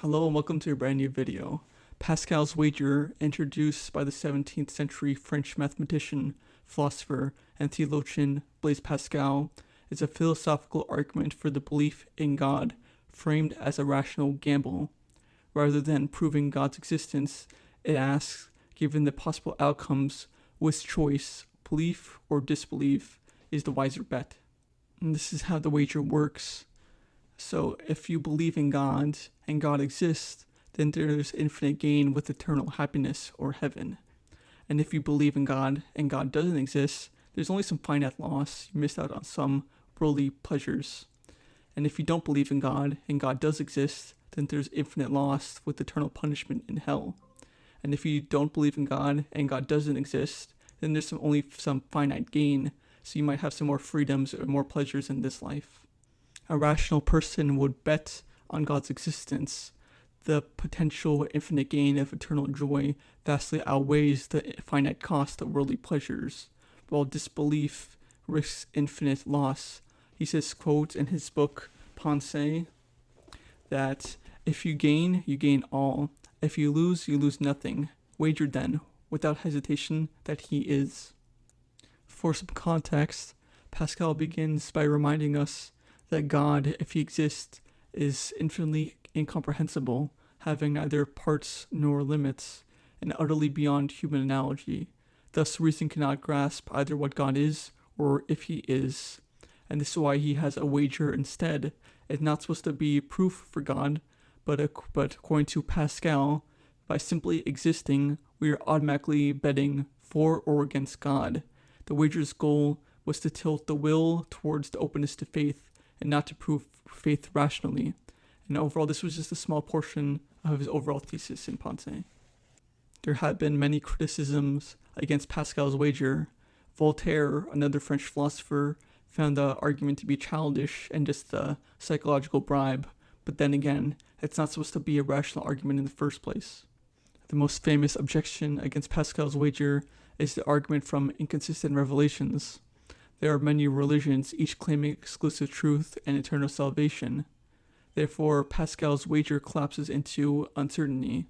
Hello and welcome to a brand new video. Pascal's wager, introduced by the 17th century French mathematician, philosopher, and theologian Blaise Pascal, is a philosophical argument for the belief in God, framed as a rational gamble. Rather than proving God's existence, it asks, given the possible outcomes, which choice, belief or disbelief, is the wiser bet. And this is how the wager works. So if you believe in God and God exists, then there's infinite gain with eternal happiness or heaven. And if you believe in God and God doesn't exist, there's only some finite loss. You missed out on some worldly pleasures. And if you don't believe in God and God does exist, then there's infinite loss with eternal punishment in hell. And if you don't believe in God and God doesn't exist, then there's only some finite gain. So you might have some more freedoms or more pleasures in this life. A rational person would bet on God's existence. The potential infinite gain of eternal joy vastly outweighs the finite cost of worldly pleasures, while disbelief risks infinite loss. He says, quote, in his book, Pensée, that if you gain all. If you lose nothing. Wager then, without hesitation, that he is. For some context, Pascal begins by reminding us that God, if he exists, is infinitely incomprehensible, having neither parts nor limits, and utterly beyond human analogy. Thus, reason cannot grasp either what God is or if he is. And this is why he has a wager instead. It's not supposed to be proof for God, but according to Pascal, by simply existing, we are automatically betting for or against God. The wager's goal was to tilt the will towards the openness to faith, and not to prove faith rationally. And overall, this was just a small portion of his overall thesis in Pensée. There have been many criticisms against Pascal's wager. Voltaire, another French philosopher, found the argument to be childish and just a psychological bribe. But then again, it's not supposed to be a rational argument in the first place. The most famous objection against Pascal's wager is the argument from inconsistent revelations. There are many religions, each claiming exclusive truth and eternal salvation. Therefore, Pascal's wager collapses into uncertainty.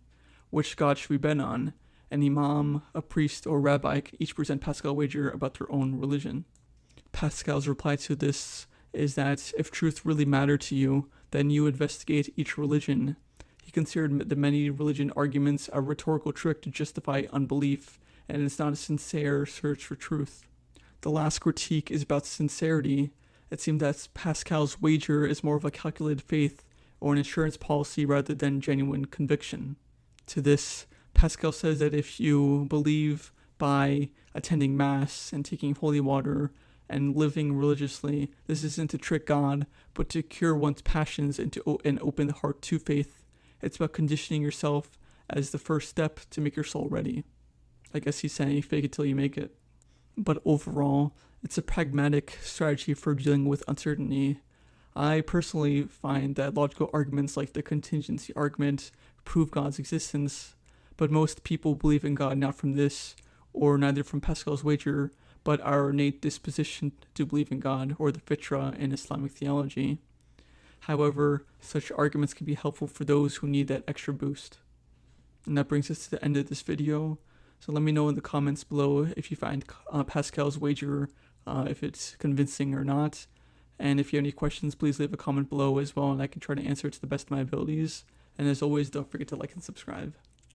Which God should we bet on? An imam, a priest, or rabbi each present Pascal's wager about their own religion. Pascal's reply to this is that if truth really mattered to you, then you investigate each religion. He considered the many religion arguments a rhetorical trick to justify unbelief, and it's not a sincere search for truth. The last critique is about sincerity. It seems that Pascal's wager is more of a calculated faith or an insurance policy rather than genuine conviction. To this, Pascal says that if you believe by attending Mass and taking holy water and living religiously, this isn't to trick God, but to cure one's passions and to open the heart to faith. It's about conditioning yourself as the first step to make your soul ready. I guess he's saying fake it till you make it. But overall, it's a pragmatic strategy for dealing with uncertainty. I personally find that logical arguments like the contingency argument prove God's existence, but most people believe in God not from this, or neither from Pascal's wager, but our innate disposition to believe in God, or the fitra in Islamic theology. However, such arguments can be helpful for those who need that extra boost. And that brings us to the end of this video. So let me know in the comments below if you find Pascal's wager, if it's convincing or not. And if you have any questions, please leave a comment below as well, and I can try to answer it to the best of my abilities. And as always, don't forget to like and subscribe.